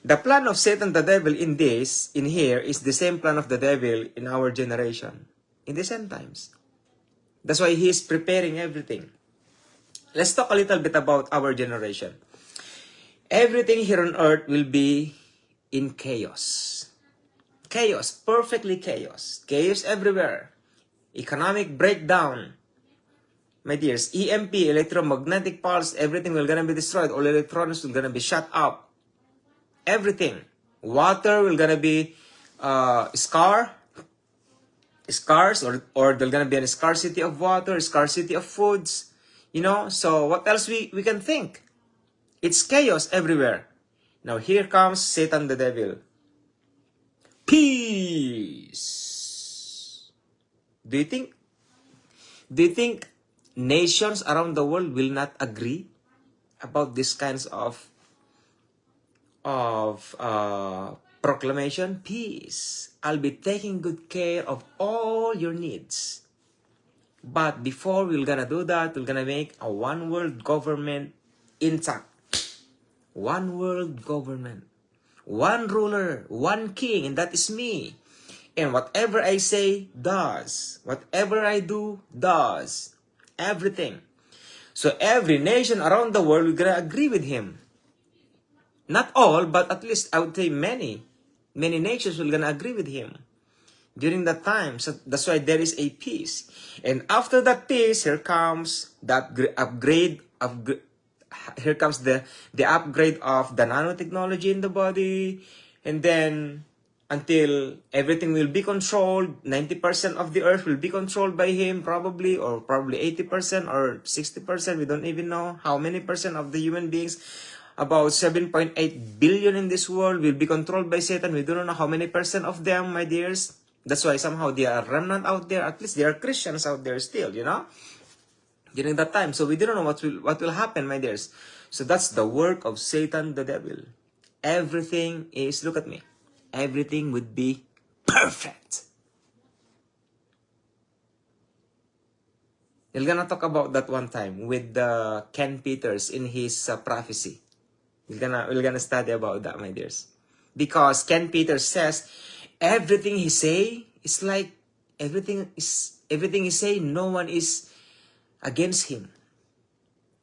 The plan of Satan the devil in here is the same plan of the devil in our generation, in the same times. That's why he is preparing everything. Let's talk a little bit about our generation. Everything here on earth will be in chaos. Chaos, perfectly chaos. Chaos everywhere. Economic breakdown. My dears, EMP, electromagnetic pulse, everything will gonna be destroyed. All electronics will gonna be shut up. Everything. Water will gonna be scarce, or there's gonna be a scarcity of water, scarcity of foods. You know, so what else we can think? It's chaos everywhere. Now here comes Satan the devil. Peace. Do you think nations around the world will not agree about these kinds of proclamation? Peace. I'll be taking good care of all your needs. But before we're gonna do that, we're gonna make a one world government intact. One world government. One ruler, one king, and that is me. And whatever I say, does. Whatever I do, does. Everything. So every nation around the world will gonna agree with him. Not all, but at least I would say many. Many nations will gonna agree with him during that time. So that's why there is a peace. And after that peace, here comes that upgrade of here comes the upgrade of the nanotechnology in the body, and then until everything will be controlled, 90% of the earth will be controlled by him, probably, or probably 80% or 60%. We don't even know how many percent of the human beings. About 7.8 billion in this world will be controlled by Satan. We don't know how many percent of them, my dears. That's why somehow there are remnant out there. At least there are Christians out there still, during that time. So we don't know what will happen, my dears. So that's the work of Satan, the devil. Everything is, look at me, everything would be perfect. We're gonna talk about that one time with Ken Peters in his prophecy. We're gonna study about that, my dears, because Ken Peters says everything he say is like everything he say, no one is against him.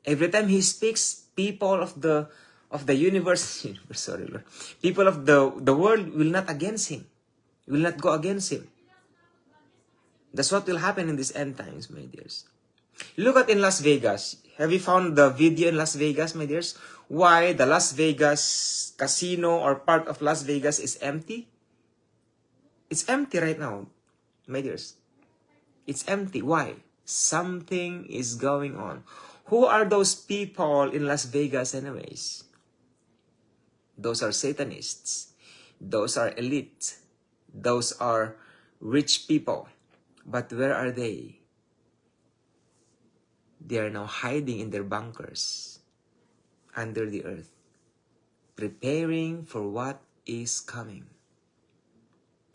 Every time he speaks, people of the universe, sorry, Lord, people of the world will not against him, will not go against him. That's what will happen in these end times, my dears. Look at in Las Vegas. Have you found the video in Las Vegas, my dears? Why the Las Vegas casino or part of Las Vegas is empty? It's empty right now, my dears. It's empty. Why? Something is going on. Who are those people in Las Vegas anyways? Those are Satanists. Those are elite. Those are rich people. But where are they? They are now hiding in their bunkers under the earth, preparing for what is coming.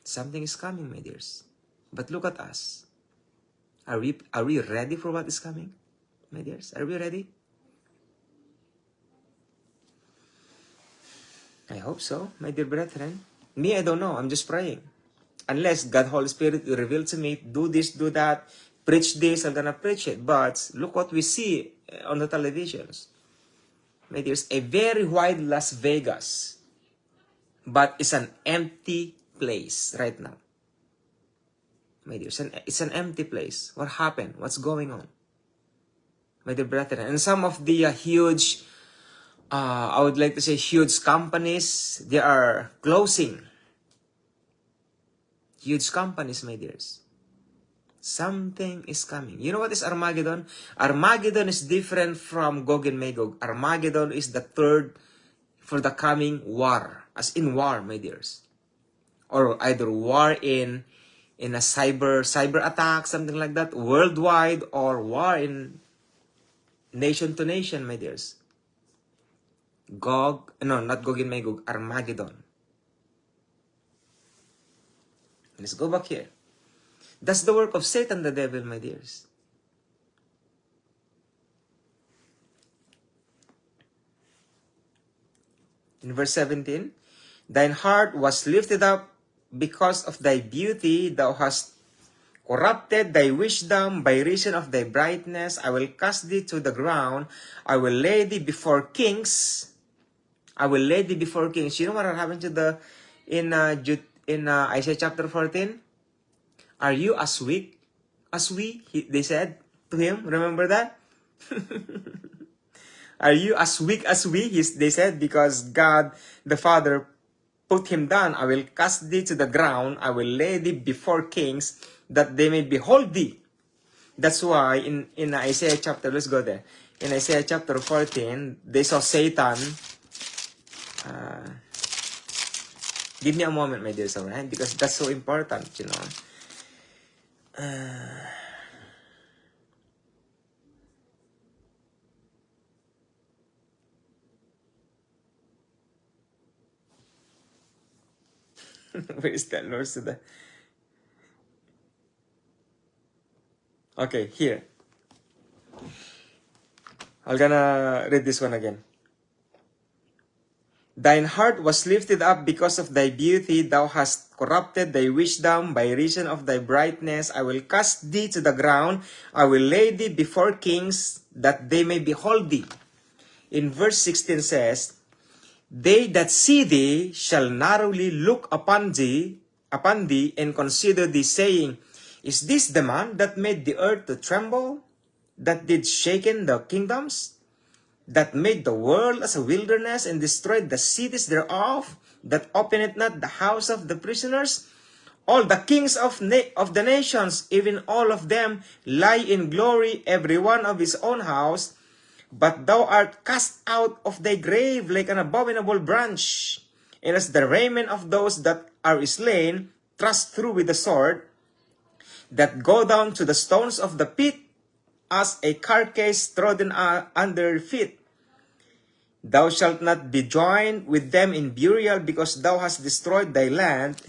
Something is coming, my dears. But look at us. Are we ready for what is coming, my dears? Are we ready? I hope so, my dear brethren. Me, I don't know. I'm just praying. Unless God, Holy Spirit, will reveal to me, do this, do that, preach this, I'm gonna preach it. But look what we see on the televisions. My dears, a very wide Las Vegas, but it's an empty place right now. My dears, it's an empty place. What happened? What's going on? My dear brethren, and some of the huge, I would like to say huge companies, they are closing. Huge companies, my dears. Something is coming. You know what is Armageddon? Armageddon is different from Gog and Magog. Armageddon is the third for the coming war. As in war, my dears. Or either war in a cyber attack, something like that, worldwide, or war in nation to nation, my dears. Not Gog and Magog, Armageddon. Let's go back here. That's the work of Satan, the devil, my dears. In verse 17, thine heart was lifted up because of thy beauty, thou hast corrupted thy wisdom by reason of thy brightness. I will cast thee to the ground. I will lay thee before kings. I will lay thee before kings. You know what happened to in Isaiah chapter 14? Are you as weak as we? They said to him. Remember that? Are you as weak as we? They said, because God the Father put him down. I will cast thee to the ground. I will lay thee before kings, that they may behold thee. That's why in Isaiah chapter, let's go there. In Isaiah chapter 14, they saw Satan. Give me a moment, my dears, alright? Because that's so important, Where is that, Lord? Okay, here. I'm gonna read this one again. Thine heart was lifted up because of thy beauty. Thou hast corrupted thy wisdom by reason of thy brightness. I will cast thee to the ground. I will lay thee before kings, that they may behold thee. In verse 16 says, they that see thee shall narrowly look upon thee, and consider thee, saying, is this the man that made the earth to tremble, that did shaken the kingdoms, that made the world as a wilderness, and destroyed the cities thereof, that openeth not the house of the prisoners? All the kings of the nations, even all of them, lie in glory, every one of his own house. But thou art cast out of thy grave like an abominable branch, and as the raiment of those that are slain, thrust through with the sword, that go down to the stones of the pit, as a carcase trodden under feet. Thou shalt not be joined with them in burial, because thou hast destroyed thy land,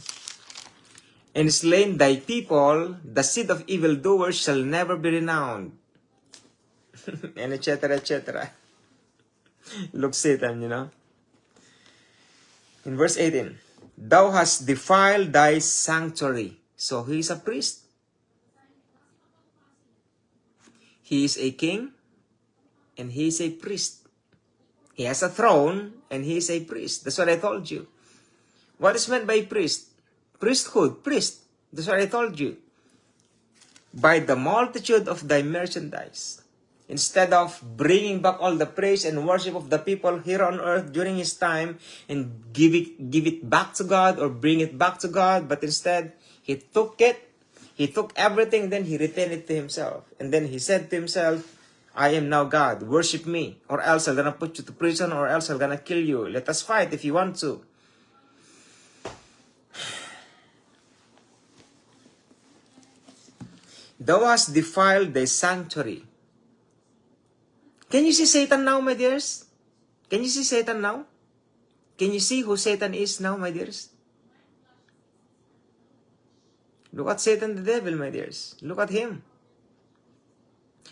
and slain thy people. The seed of evildoers shall never be renowned. And etc., etc. Look, Satan, In verse 18, thou hast defiled thy sanctuary. So he is a priest. He is a king, and he is a priest. He has a throne, and he is a priest. That's what I told you. What is meant by priest? Priesthood, priest. That's what I told you. By the multitude of thy merchandise. Instead of bringing back all the praise and worship of the people here on earth during his time and give it back to God or bring it back to God, but instead he took everything, then he returned it to himself. And then he said to himself, I am now God, worship me, or else I'm gonna put you to prison, or else I'm gonna kill you. Let us fight if you want to. Thou hast defiled thy sanctuary. Can you see Satan now, my dears? Can you see Satan now? Can you see who Satan is now, my dears? Look at Satan the devil, my dears. Look at him.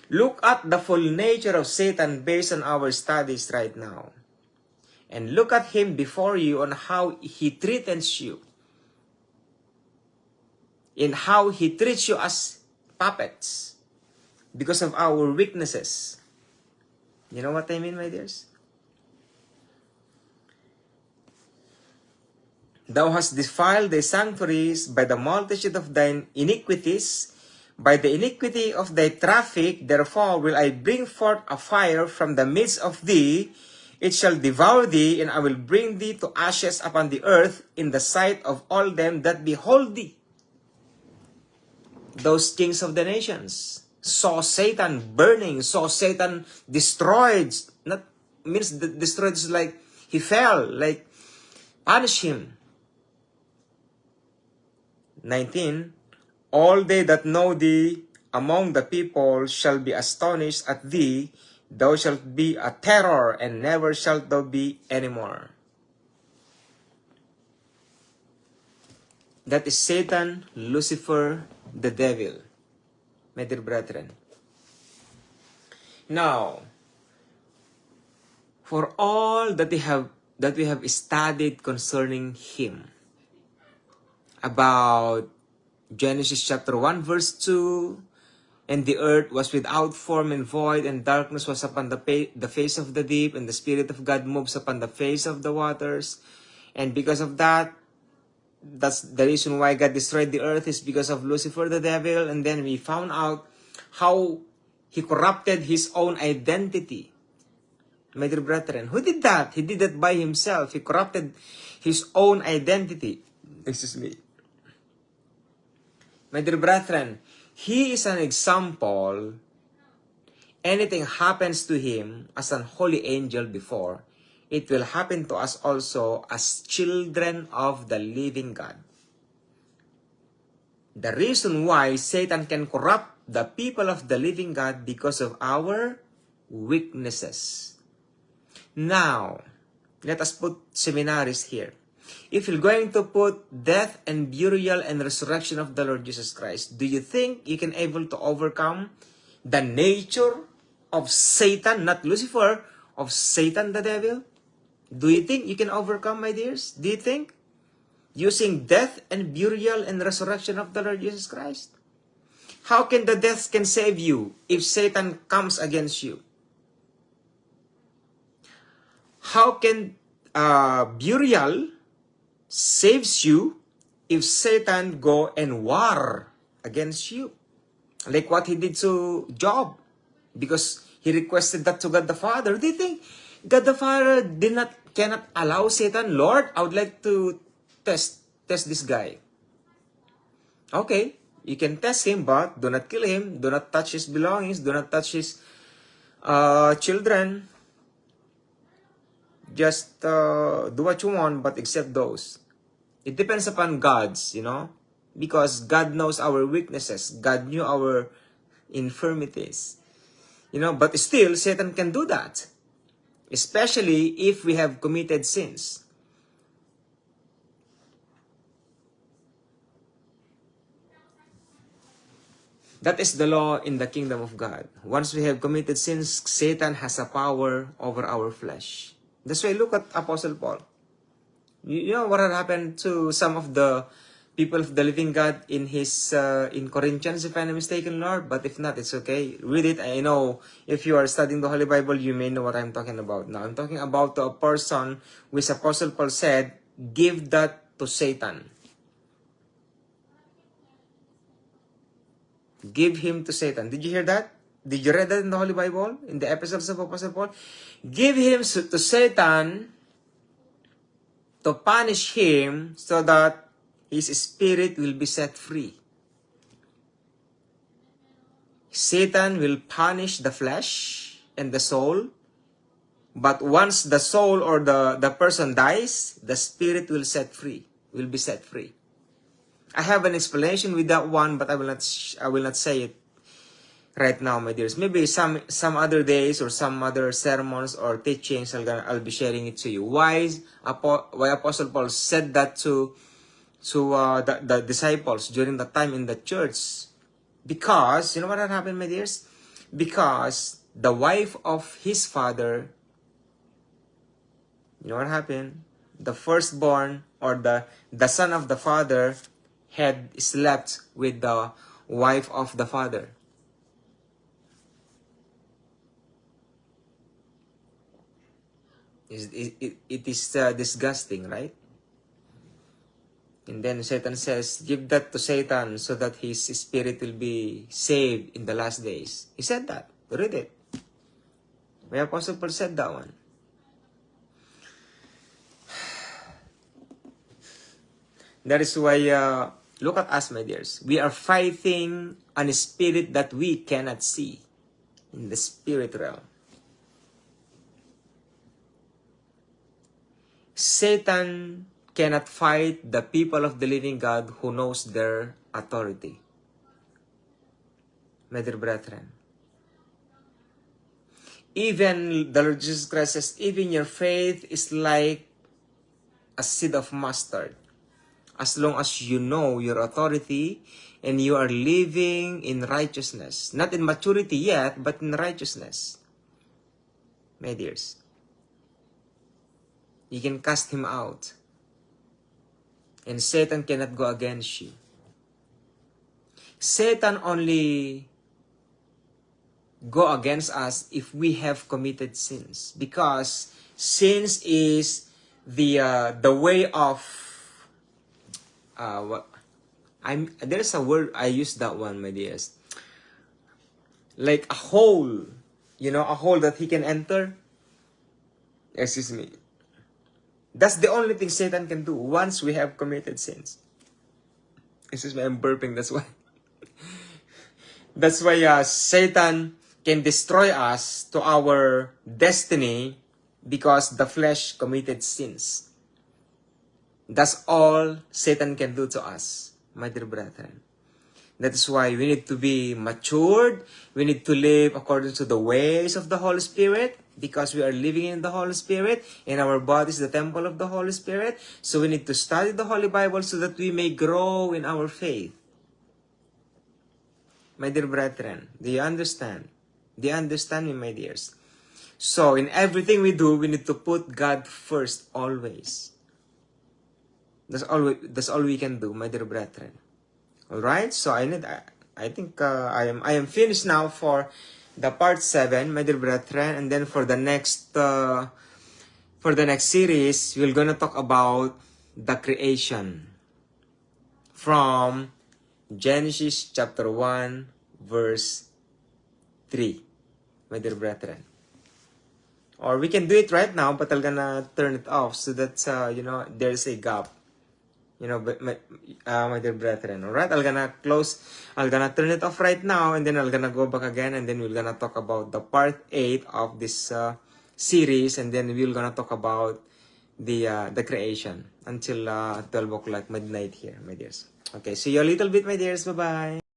Look at the full nature of Satan based on our studies right now. And look at him before you on how he threatens you. In how he treats you as puppets because of our weaknesses. You know what I mean, my dears? Thou hast defiled thy sanctuaries by the multitude of thine iniquities. By the iniquity of thy traffic, therefore will I bring forth a fire from the midst of thee. It shall devour thee, and I will bring thee to ashes upon the earth in the sight of all them that behold thee. Those kings of the nations saw Satan burning, saw Satan destroyed. Not means destroyed is like he fell, like punish him. 19, all they that know thee among the people shall be astonished at thee. Thou shalt be a terror, and never shalt thou be anymore. That is Satan, Lucifer, the devil, my dear brethren. Now, for all that we have studied concerning him, about Genesis chapter 1 verse 2, and the earth was without form and void, and darkness was upon the face of the deep, and the Spirit of God moves upon the face of the waters. And because of that, that's the reason why God destroyed the earth, is because of Lucifer the devil. And then we found out how he corrupted his own identity. My dear brethren, who did that? He did that by himself. He corrupted his own identity. Excuse me. My dear brethren, he is an example. Anything happens to him as an holy angel before, it will happen to us also as children of the living God. The reason why Satan can corrupt the people of the living God because of our weaknesses. Now, let us put seminaries here. If you're going to put death and burial and resurrection of the Lord Jesus Christ, do you think you can able to overcome the nature of Satan, not Lucifer, of Satan the devil? Do you think you can overcome, my dears? Do you think? Using death and burial and resurrection of the Lord Jesus Christ? How can the death can save you if Satan comes against you? How can burial saves you if Satan go and war against you? Like what he did to Job, because he requested that to God the Father. Do you think God the Father cannot allow Satan? Lord, I would like to test this guy. Okay, you can test him, but do not kill him. Do not touch his belongings. Do not touch his children. Just do what you want, but accept those. It depends upon God's, because God knows our weaknesses. God knew our infirmities. But still, Satan can do that. Especially if we have committed sins. That is the law in the kingdom of God. Once we have committed sins, Satan has a power over our flesh. That's why look at Apostle Paul. You know what had happened to some of the people of the living God in in Corinthians, if I'm not mistaken, Lord. But if not, it's okay. Read it. I know if you are studying the Holy Bible, you may know what I'm talking about. Now, I'm talking about a person which Apostle Paul said, give that to Satan. Give him to Satan. Did you hear that? Did you read that in the Holy Bible? In the epistles of Apostle Paul? Give him to Satan to punish him so that his spirit will be set free. Satan will punish the flesh and the soul. But once the soul or the person dies, the spirit will be set free. I have an explanation with that one, but I will not say it right now, my dears. Maybe some other days or some other sermons or teachings, I'll be sharing it to you. Why Apostle Paul said that to the disciples during the time in the church? Because, you know what had happened, my dears? Because the wife of his father, you know what happened? The firstborn or the son of the father had slept with the wife of the father. It is disgusting, right? And then Satan says, give that to Satan so that his spirit will be saved in the last days. He said that. Read it. My Apostle Paul said that one. That is why, look at us, my dears. We are fighting on a spirit that we cannot see in the spirit realm. Satan cannot fight the people of the living God who knows their authority. My dear brethren, even the Lord Jesus Christ says, even your faith is like a seed of mustard. As long as you know your authority and you are living in righteousness. Not in maturity yet, but in righteousness. My dears, you can cast him out. And Satan cannot go against you. Satan only go against us if we have committed sins. Because sins is the way of there's a word, I use that one, my dears. Like a hole. A hole that he can enter. Excuse me. That's the only thing Satan can do once we have committed sins. Excuse me, I'm burping, that's why. That's why Satan can destroy us to our destiny because the flesh committed sins. That's all Satan can do to us, my dear brethren. That is why we need to be matured. We need to live according to the ways of the Holy Spirit because we are living in the Holy Spirit and our body is the temple of the Holy Spirit. So we need to study the Holy Bible so that we may grow in our faith. My dear brethren, do you understand? Do you understand me, my dears? So in everything we do, we need to put God first always. That's all we can do, my dear brethren. All right, so I think I am finished now for the part 7, my dear brethren, and then for the next for the next series, we're gonna talk about the creation from Genesis chapter 1, verse 3, my dear brethren. Or we can do it right now, but I'm gonna turn it off so that, there's a gap. My dear brethren. Alright, I'm gonna turn it off right now, and then I'm gonna go back again, and then we're gonna talk about the part 8 of this series, and then we're gonna talk about the creation until 12 o'clock midnight here, my dears. Okay, see you a little bit, my dears. Bye-bye.